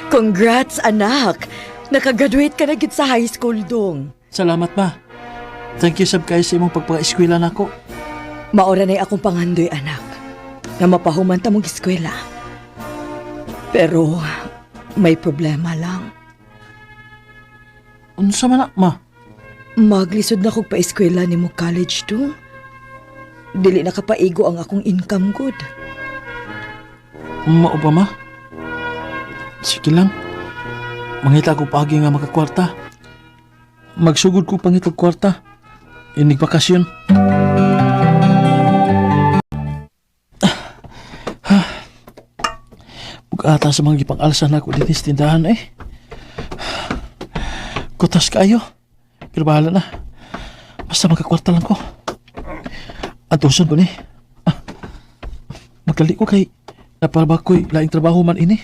Congrats, anak. Nakagraduate ka na gid sa high school dong. Salamat, ma. Thank you sab kayo sa imong pagpaka-eskwela nako. Maora na akong pangandoy, anak, na mapahuman ta mong eskwela. Pero may problema lang. Unsa man na, ma? Maglisod na kog pa-eskwela ni mo college do. Dili na kapaigo ang akong income good. Mao ba, ma? Sige lang. Mangita ko pagi nga makakwarta. Magsugod ko pangitag kwarta. Inig bakasyon. Bugata sa mga gipang-alsa na ako dito sa tindahan eh. Kutas kayo. Pero bahala na. Basta magkakwarta lang ko. Antusan ko ni. Magkali ko kay napalabak ko'y laing trabaho man ini.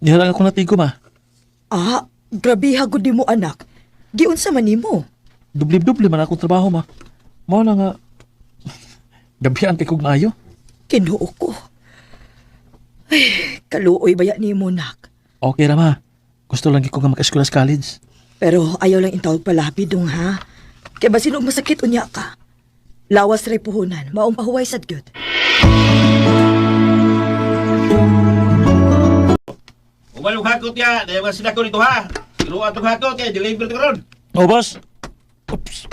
Niharang ako natigo, ma. Grabe hagod di mo, anak. Giunsa man nimo? Dubli-dubli man akong trabaho, ma. Mao na nga. Gabihan kay kong maayo. Kinuo ko. Ay, kaluoy baya nimo, nak. Okay ra, ma. Gusto lang ko nga mag-eskwela sa college. Pero ayaw lang intawag palapi dong, ha? Kaya ba sinog masakit unya ka? Lawas ray puhunan, maong pahuway sad gyud. Umalong hakot ya, dahil mga sinako nito ha. Pero atong hakot ya, deliver ito karon. Oh, boss. Oops.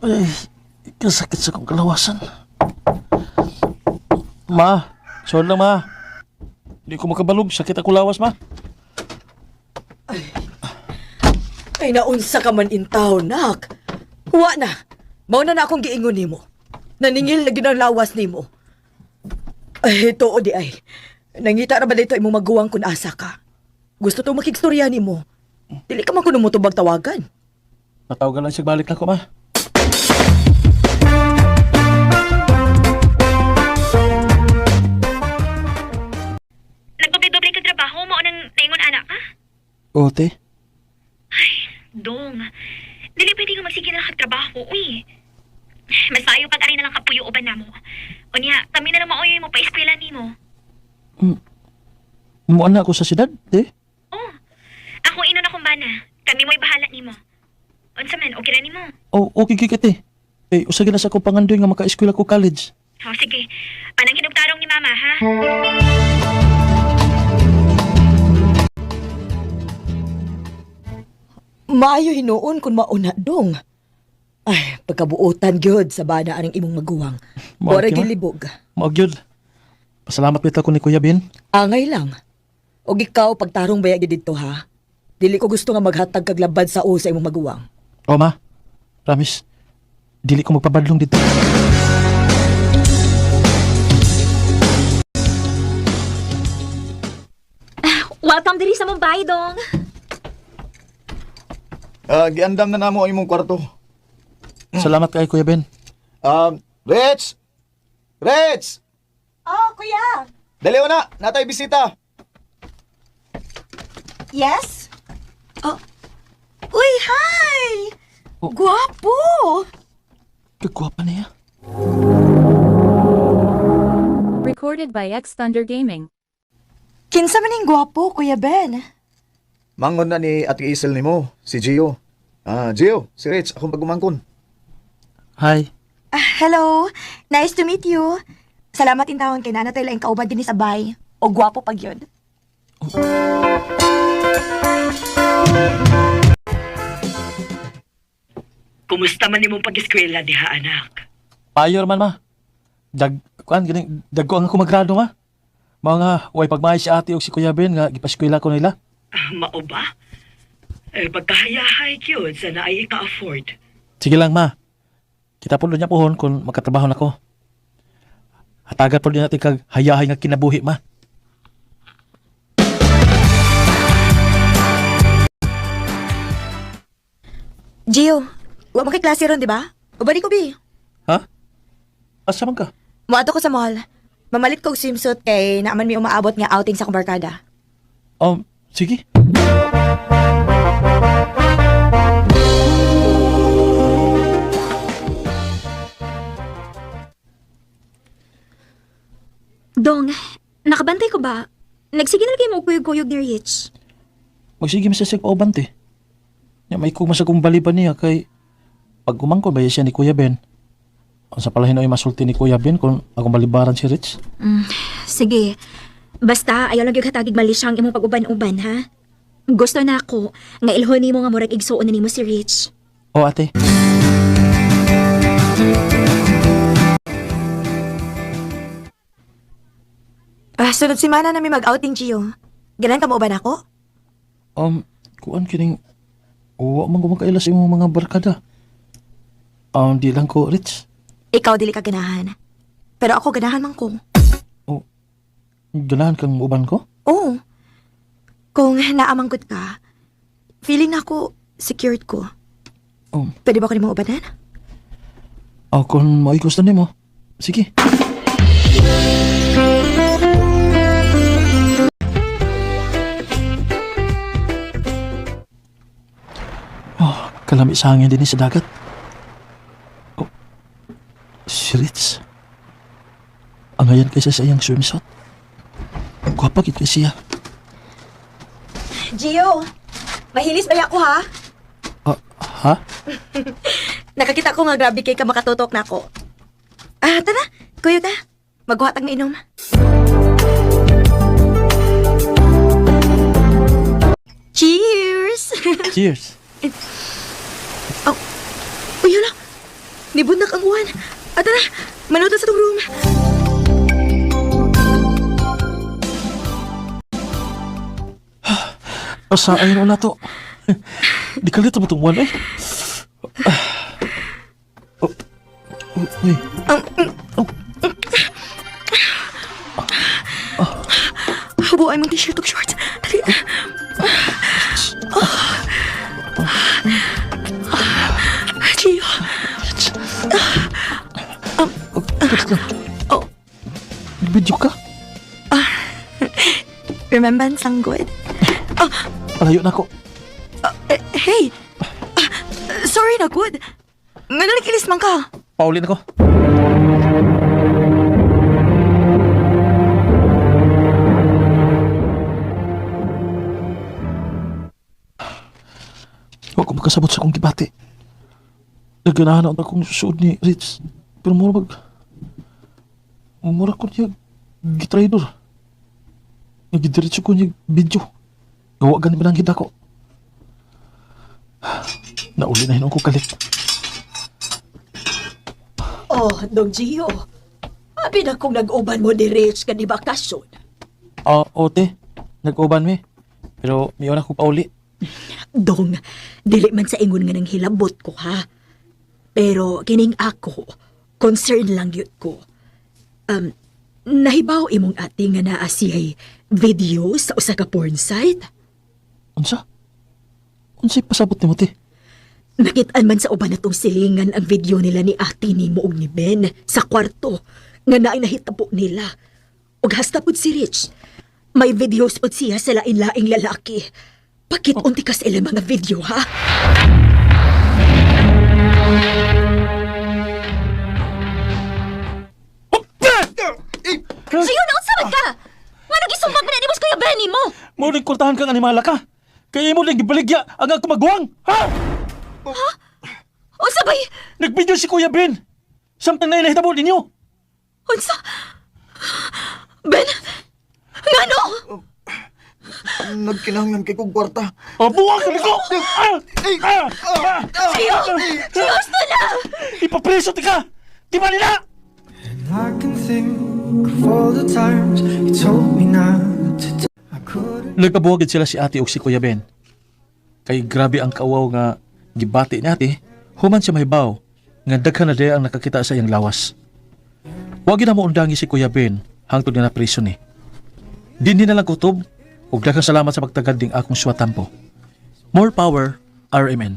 Ay, kasakit sa kong kalawasan. Ma, sorry lang, ma. Hindi ko makabalog. Sakit ako lawas, ma. Ay, naunsa ka man intaw, nak. Huwa na. Mauna na akong giingon nimo. Naningil na ginang lawas nimo. Ay, too di ay. Nangita ra ba dito imong maguwang kun asa ka? Gusto to makigstorya nimo. Dili ka man kuno mo tubag tawagan. Natawagan lang siya balik na ko, ma. Nagdoble-doble ka trabaho mo nang naingon anak ka? Ote? Dong, dili pwede ka magsige na kagtrabaho, uy. Mas maayo pag ari na lang kapuyo uban na mo. O niya, kami na lang mauyoy mo pa eskwela ni mo. Muan na ako sa siyudad, eh? Oh, ako inon akong bana. Kami mo'y bahala ni mo. Unsa man, okay ra ni mo? Oh, okay, kikit eh. Eh, usagin na sa akong pangandoy nga maka-eskwela ko college. O sige, anang hinugtarong ni mama, ha? Maayo hinuon kun mauna dong. Ay, pagkabuotan gyud sa bana aning imong maguwang. Mao, Ora Kima? gilibog. Maagyod. Pasalamat bita ko ni Kuya Bin. Angay lang. Og ikaw pagtarong baya gyud didto, ha. Dili ko gusto nga maghatag kag labad sa o sa imong maguwang. O, ma. Promise. Dili ko magpabadlong dito. Welcome diri sa Mumbai, Dong. Giandam na namo ang imong kwarto. Salamat kay Kuya Ben. Rich! Rich! Oh, kuya. Dali na, natay bisita. Yes? Oh. Uy, hi! Oh. Guwapo! Kagwapa niya. Recorded by X Thunder Gaming. Kinsa man ning guwapo, Kuya Ben? Mangon na ni Ate Isel nimo, si Gio. Gio, si Rich, akong pagumangkon. Hi. Hello. Nice to meet you. Salamat intawon kay nanatay laing kauban din sa bay. O guwapo pag yun. Kumusta man imong pag-eskwela diha, anak? Payor man, ma. Dagko ang ako magrado, ma. Mga way pagmay si ate o si Kuya Ben nga gipaskwela ko nila. Mao ba? Pagkahayahay gyud sa naay ka-afford. Sige lang, ma. Kita po niya pohon kung magkatrabaho na ko. Hatagat po din natin kag hayahay nga kinabuhi, ma. Gio, wa mo kay klase ron, di ba? Ubali ko, Bi. Ha? Asa man ka? Muadto ko sa mall. Mamalit ko og swimsuit kay naaman mi umaabot nga outing sa akong barkada. Sige. Dong, nakabantay ko ba? Nagsige na kayo mo kuyog-kuyog ni Rich. Magsige mo siya kauban te. Nya may kuma sa kong baliban niya kay pag kumangkon ba siya ni Kuya Ben. Ang sa palahin ay masulti ni Kuya Ben kung akong balibaran si Rich. Sige. Basta, ayaw lang yung katagig mali siyang imong pag-uban-uban, ha? Gusto na ako nga ilhon mo nga murag igsuon na nimo si Rich. O ate. Sunod simana namin mag-outing, Gio. Ganan ka mo uban ako? Kuan kining uwa man kumakaila sa imong mga barkada. Di lang ko Rich. Ikaw dili ka ganahan. Pero ako ganahan man ko. Ganahan kang uban ko? Oo. Kung naamangkot ka, feeling na ako secured ko. Pwede ba ko ni mo ubanan? Kung maikos na mo. Sige. Kalami sa hangin din sa dagat. Si Rich. Ang ayan kaysa sa iyang swimsuit. Gwapagit kay siya. Gio, mahilis ba ako, ha? Ha? Nakakita ko nga grabe kay ka makatutok na ako. Tara, kuya ta. Maghuhatag na inom. Cheers! Cheers. Uy, hala. Nibundak ang uwan. Tara, manuta sa tong room. Asa ayun na to. Di kalito mo itong buwan eh. Uy. Habuay mong t-shirt o shorts. Dali. Gio. Video ka? Remember sang good? Palayo na ako. Hey! Sorry na, good. Nga nalikilis man ka. Paulin ako. Huwag ko magkasabot sa akong gibati. Naganahan ako akong suod ni Rich. Pero mura ko niya gitraidor. Nagidiretso ko niya video. Gawa ganin binanggit ako. Nauli na hinong ko kalit. Dong Gio. Abi na kung nag-uban mo ni Rich ka di bakasyon. Ote. Nag-uban mi. Pero may una ko pauli. Dong, dili man sa ingon nga nang hilabot ko, ha? Pero kining ako, concern lang yun ko. Nahibaw imong ate nga naa siya'y video sa usa ka porn site? Unsa? Unsa'y pasabot ni mo, te? Nakitaan man sa uban natong silingan ang video nila ni ate ni mo ni Ben sa kwarto nga naay nahitabo nila. Og hasta pud si Rich. May videos pud siya sa lain-laing lalaki. Pakit-unti ka sa ilang mga video, ha? Gio, naunsaman ka! Nga nag-isumbag mo na ni Kuya Benny mo! Mo rin kurtahan kang animala ka. Kaya mo rin gibaligya ang ako magwang. Ha? O sabay, Nag-video si Kuya Ben. Samtang na inahitabo ninyo. unsa? Ben, nga no? Nagkinahanglan kay kong kwarta. Buwang ka ko! Gio, gusto na! Ipapreso ti ka! Di ba nila? I can think of all the times you told me not to. I couldn't. Nagkabuhagid sila si ate o si Kuya Ben. Kay grabe ang kawaw nga gibati ni ate, human siya mahibaw nga daghan na day ang nakakita sa iyang lawas. Wagi na mo undangi si Kuya Ben hangtod nga na prison ni. Dinhi na lang kutob ug daghang salamat sa pagtagad ding akong suwatampo. More power, RMN.